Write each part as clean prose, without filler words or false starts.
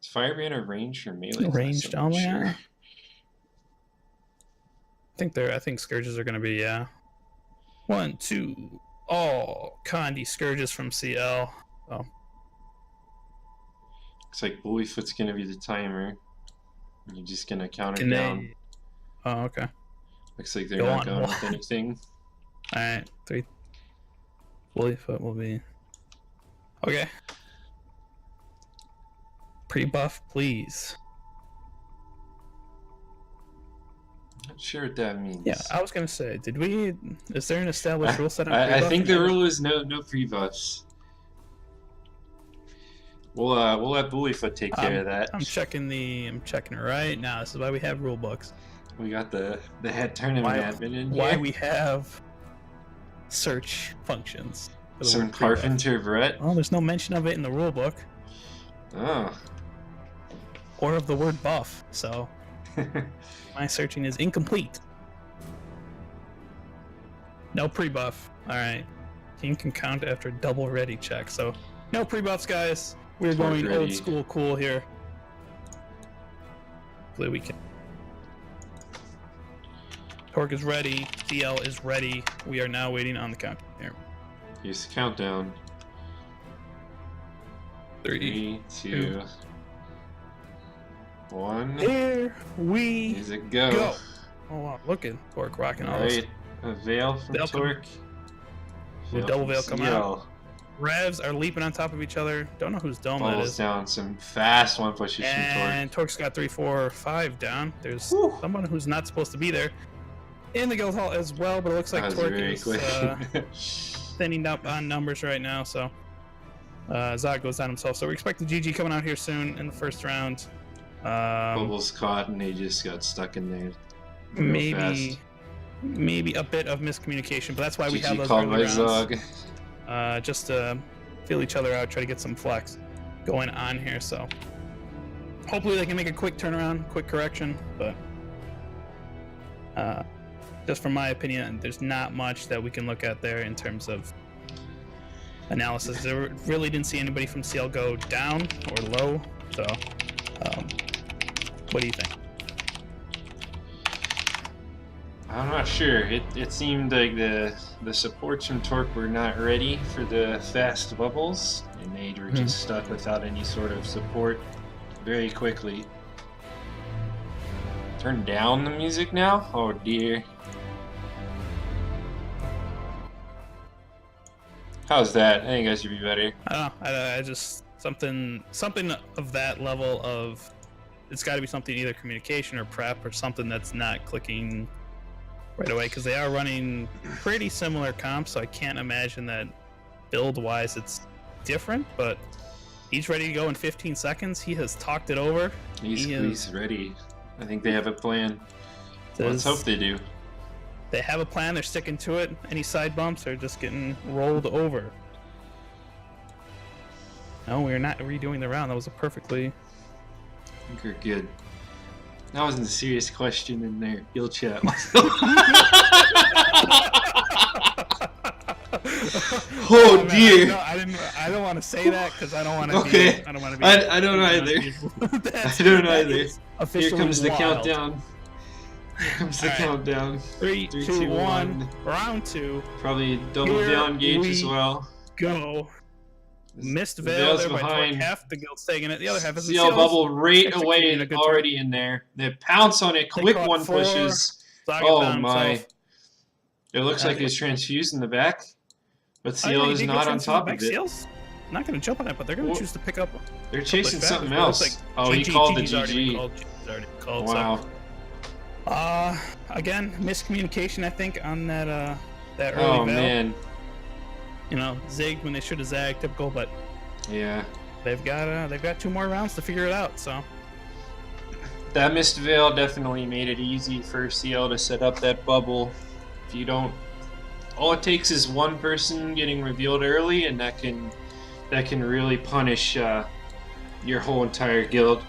Is Firebrand a ranged or melee? Ranged only. Sure. I think Scourges are going to be 1, 2, all Condi Scourges from CL. Oh. Looks like Bullyfoot's going to be the timer. You're just going to count it down. Oh, okay. Looks like they're not going with anything. Alright, 3. Bullyfoot will be... Okay. Pre-buff, please. Not sure what that means. Yeah, I was gonna say, is there an established rule set on pre-buff? I think the rule is no pre-buffs. We'll let Bullyfoot take care of that. I'm checking right now. This is why we have rule books. We got the head tournament admin in here. Why we have search functions. Some Carpenter Brett. Oh, there's no mention of it in the rule book. Oh. Or of the word buff, so my searching is incomplete. No pre-buff. Alright. Team can count after double ready check, so no pre-buffs, guys. We're going old school cool here. Hopefully we can. TORK is ready. CL is ready. We are now waiting on the count here. Here's the countdown. 3, 2, 1. Here we go. Oh wow, look at TORK rocking all this. A veil from TORK. The double veil come out. Revs are leaping on top of each other. Don't know whose dome that is. Down some fast one pushes from TORK. And TORK's got 3, 4, 5 down. There's someone who's not supposed to be there in the guild hall as well, but it looks like TORK is thinning up on numbers right now. So Zod goes down himself. So we're expecting GG coming out here soon in the first round. Bubbles caught and they just got stuck in there. Maybe a bit of miscommunication, but that's why we have those early rounds. Zog. Just to feel each other out, try to get some flex going on here. So hopefully they can make a quick turnaround, quick correction. But just from my opinion, there's not much that we can look at there in terms of analysis. There really didn't see anybody from CL go down or low. So what do you think? I'm not sure. It seemed like the supports from TORK were not ready for the fast bubbles, and they were just stuck without any sort of support very quickly. Turn down the music now? Oh dear. How's that? I think that should be better. I don't know. I just something of that level of it's got to be something either communication or prep or something that's not clicking right away, because they are running pretty similar comps, so I can't imagine that build-wise it's different, but he's ready to go in 15 seconds. He has talked it over. He's ready. I think they have a plan. Let's hope they do. They have a plan. They're sticking to it. Any side bumps are just getting rolled over. No, we're not redoing the round. That was a perfectly... I think we're good. That wasn't a serious question in their guild chat. Oh dear! No, I don't want to say that because I don't want to. Okay. I don't want to be. I don't either. I don't either. Here comes the countdown. Here comes the countdown. 3, 2, 1. Round 2. Probably double down gauge as well. Go. Missed veil there by TORK. Half the guild's taking it. The other half is CL bubble right away and already in there. They pounce on it. Quick one pushes. Oh my! It looks like it's transfused in the back, but CL is not on top of it. CL's not going to jump on it, but they're going to choose to pick up. They're chasing something else. Oh, he called the GG. Wow. Again, miscommunication I think on that early veil. Oh man. You know, zigged when they should have zagged, typical, but yeah, they've got 2 more rounds to figure it out. So that missed veil definitely made it easy for CL to set up that bubble. If you don't, all it takes is one person getting revealed early, and that can really punish your whole entire guild.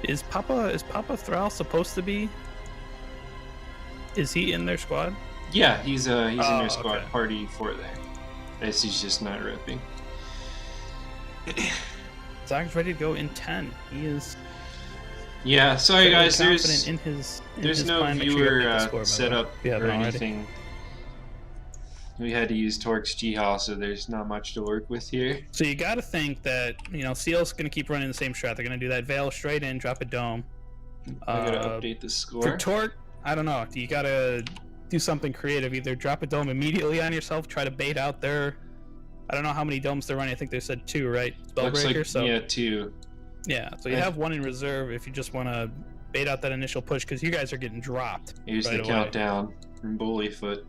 Is Papa Thrall supposed to be? Is he in their squad? Yeah, he's in their squad. Okay. Party 4 there. I guess he's just not ripping. Zog's ready to go in 10. He is. Yeah, sorry guys, confident in his no plan. viewer setup or anything. We had to use TORK's G-Hall, so there's not much to work with here. So you got to think that, you know, Seal's going to keep running the same strat. They're going to do that Veil straight in, drop a dome. I gotta update the score. For TORK, I don't know. You got to do something creative. Either drop a dome immediately on yourself, try to bait out their... I don't know how many domes they're running. I think they said 2, right? Looks like, so yeah, 2. Yeah, so you have 1 in reserve if you just want to bait out that initial push, because you guys are getting dropped. Here's the countdown from Bullyfoot.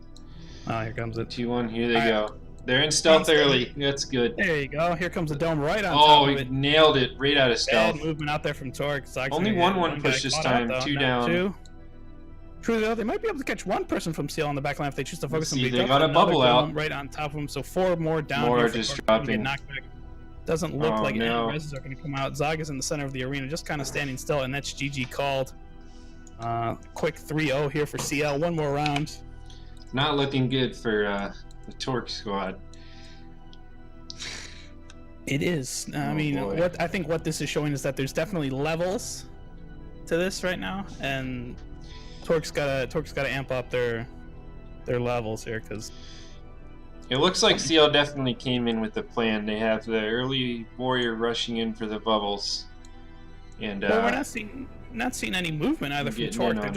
Oh, here comes it. 2-1, here they go. They're in stealth early. That's good. There you go. Here comes the dome right on top of it. Oh, he nailed it right out of stealth. Bad movement out there from TORK. Only one push this time. 2 down. True though, they might be able to catch 1 person from Seal on the back line if they choose to focus on. See, they got a bubble out right on top of them. So 4 more down. More just dropping. Doesn't look like any reses are going to come out. Zog is in the center of the arena, just kind of standing still, and that's GG called. Quick 3-0 here for CL. 1 more round. Not looking good for the TORK squad. It is. I mean, I think what this is showing is that there's definitely levels to this right now, and TORK's gotta amp up their levels here, because it looks like CL definitely came in with a plan. They have the early warrior rushing in for the bubbles, and well, we're not seeing any movement either from TORK.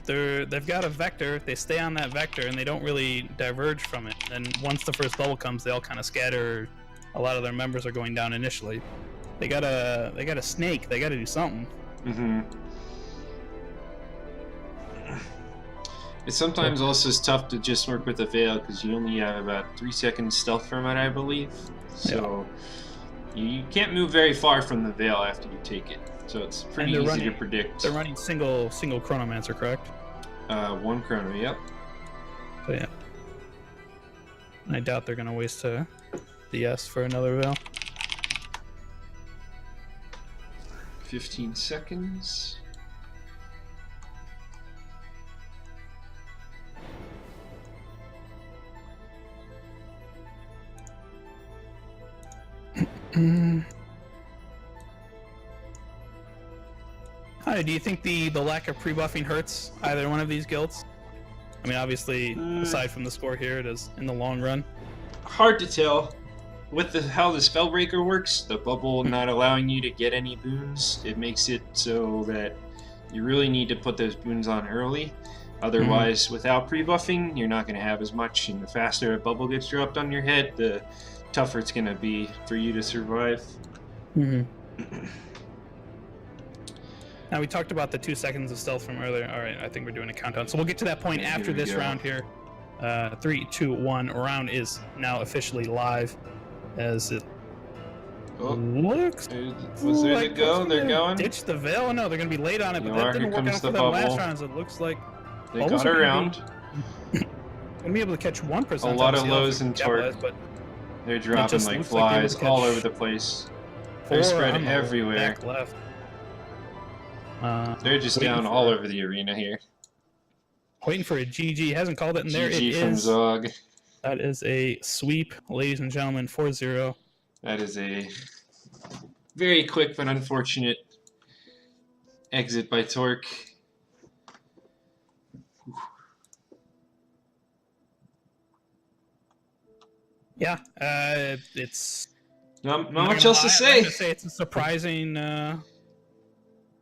They've got a vector. They stay on that vector and they don't really diverge from it. And once the first bubble comes, they all kind of scatter. A lot of their members are going down initially. They got a snake. They got to do something. It sometimes also is tough to just work with a veil because you only have about 3 seconds stealth from it, I believe. So you can't move very far from the veil after you take it. So it's pretty easy to predict. They're running single Chronomancer, correct? 1 Chrono, yep. So yeah. I doubt they're gonna waste the S for another veil. 15 seconds. Hi, do you think the lack of pre-buffing hurts either one of these guilds? I mean, obviously, aside from the score here, it is in the long run. Hard to tell. With how the Spellbreaker works, the bubble not allowing you to get any boons, it makes it so that you really need to put those boons on early. Otherwise, without pre-buffing, you're not going to have as much, and the faster a bubble gets dropped on your head, the tougher it's going to be for you to survive. Now, we talked about the 2 seconds of stealth from earlier. All right, I think we're doing a countdown. So we'll get to that point after this round here. 3, 2, 1. Round is now officially live. As it looks was there to go? They're going? Ditch the veil? No, they're going to be late on it, but that didn't work out for them last round. So it looks like they got around. Going to be able to catch 1%. A lot of lows in TORK. But they're dropping like flies all over the place. They're spread everywhere. Back left. They're just down all over the arena here. Waiting for a GG. Hasn't called it, and there it GG from is. Zog. That is a sweep, ladies and gentlemen, 4-0. That is a very quick but unfortunate exit by TORK. Yeah, it's not much else to say. I'm gonna say it's a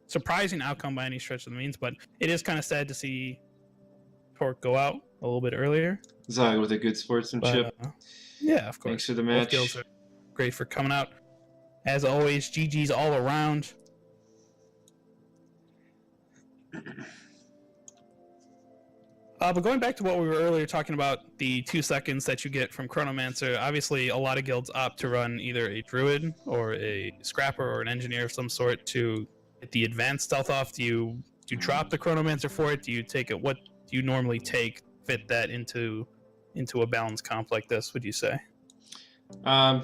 surprising outcome by any stretch of the means, but it is kind of sad to see TORK go out a little bit earlier. Zog with a good sportsmanship. But, yeah, of course. Thanks for the match. Both guilds are great for coming out. As always, GG's all around. But going back to what we were earlier talking about, the 2 seconds that you get from Chronomancer, obviously a lot of guilds opt to run either a druid or a scrapper or an engineer of some sort to get the advanced stealth off. Do you drop the Chronomancer for it? Do you take it? What do you normally take? Fit that into a balanced comp like this, would you say?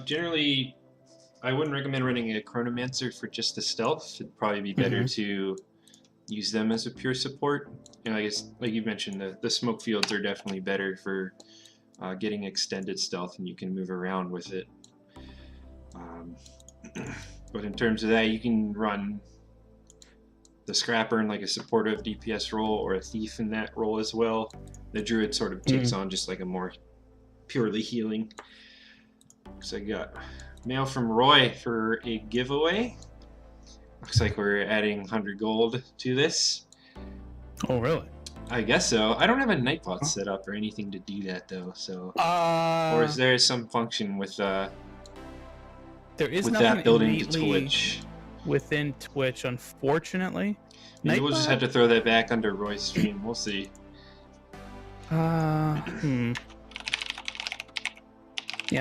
Generally, I wouldn't recommend running a Chronomancer for just the stealth. It'd probably be better to use them as a pure support. And I guess, like you mentioned, the smoke fields are definitely better for getting extended stealth, and you can move around with it. But in terms of that, you can run the Scrapper in like a supportive DPS role or a Thief in that role as well. The Druid sort of takes on just like a more purely healing. So I got mail from Roy for a giveaway. Looks like we're adding 100 gold to this. Oh, really? I guess so. I don't have a Nightbot set up or anything to do that though. So, or is there some function with there is with nothing that building to innately Twitch? Within Twitch, unfortunately. Maybe we'll just have to throw that back under Roy's stream. We'll see. Yeah,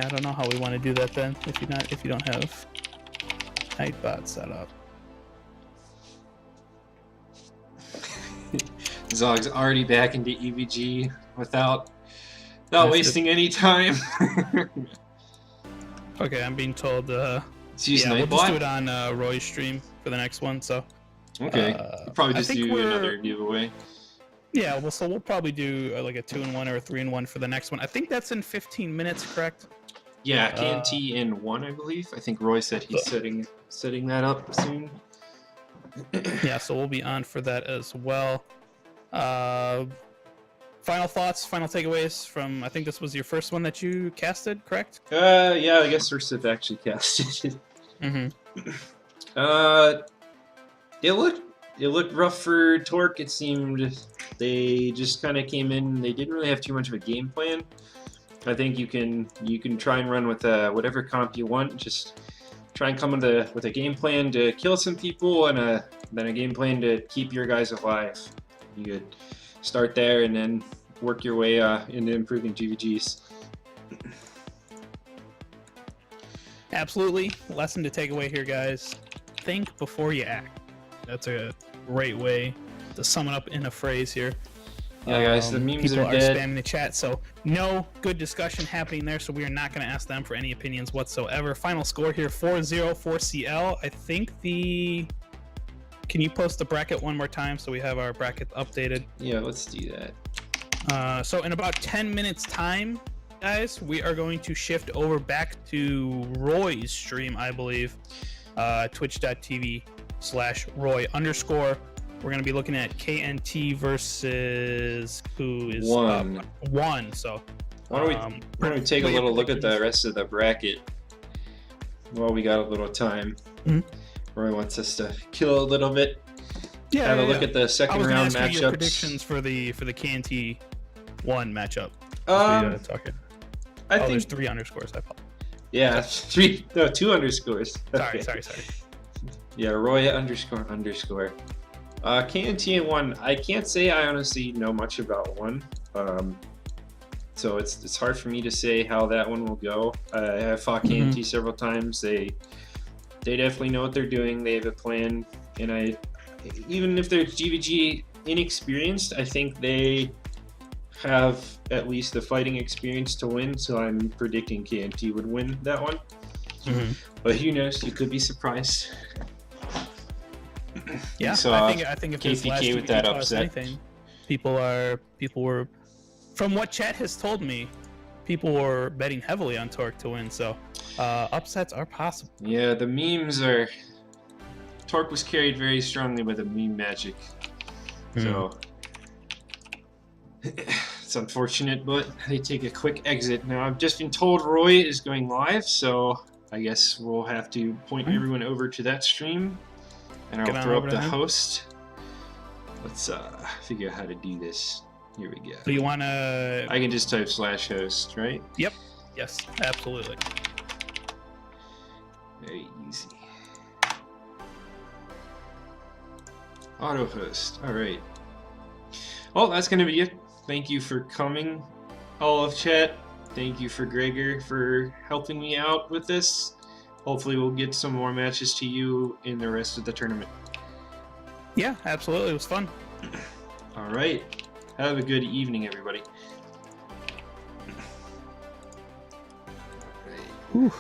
I don't know how we want to do that then. If you don't have Nightbot set up. Zog's already back into EVG without wasting any time. Okay, I'm being told. Let's use We'll Nightbot. just do it on Roy's stream for the next one. So. Okay. We'll probably just do another giveaway. Yeah, so we'll probably do like a 2-in-1 or a 3-in-1 for the next one. I think that's in 15 minutes, correct? Yeah, KNT in 1, I believe. I think Roy said he's setting that up soon. Yeah, so we'll be on for that as well. Final thoughts, final takeaways from, I think this was your first one that you casted, correct? Yeah, I guess first I've actually casted. It looked rough for TORK. It seemed they just kind of came in. They didn't really have too much of a game plan. I think you can try and run with whatever comp you want. Just try and come with a game plan to kill some people and then a game plan to keep your guys alive. You could start there and then work your way into improving GvGs. Absolutely. Lesson to take away here, guys. Think before you act. That's a great way to sum it up in a phrase here. Yeah, guys, the memes people are dead. spamming the chat, so no good discussion happening there, so we are not going to ask them for any opinions whatsoever. Final score here, 4-0 for CL. I think Can you post the bracket one more time so we have our bracket updated? Yeah, let's do that. So in about 10 minutes time, guys, we are going to shift over back to Roy's stream, I believe. Twitch.tv/Roy_. We're going to be looking at KNT versus who is One. up? One. So Why don't we take a little look at the rest of the bracket while we got a little time? Roy wants us to kill a little bit. Yeah, have a look at the second round matchups. Your matchups. predictions for the KNT 1 matchup. I think there's 3 underscores. I apologize. Yeah, 2 underscores. Sorry, Okay. sorry. Yeah, Roy __. KNT in 1, I can't say I honestly know much about 1. So it's hard for me to say how that one will go. I have fought KNT several times. They definitely know what they're doing. They have a plan, and even if they're GvG inexperienced, I think they have at least the fighting experience to win. So I'm predicting KNT would win that one. But who knows? You could be surprised. Yeah, I think if this last KPK with that upset. Anything, people were, from what chat has told me, people were betting heavily on TORK to win. So upsets are possible. Yeah, the memes are. TORK was carried very strongly by the meme magic. So it's unfortunate, but they take a quick exit. Now I've just been told Roy is going live, so I guess we'll have to point everyone over to that stream. And I'll throw up the host. Let's figure out how to do this. Here we go. So you want to... I can just type /host, right? Yep. Yes, absolutely. Very easy. Auto host. All right. Well, that's going to be it. Thank you for coming, all of chat. Thank you for Gregor for helping me out with this. Hopefully we'll get some more matches to you in the rest of the tournament. Yeah, absolutely. It was fun. All right. Have a good evening, everybody. Ooh.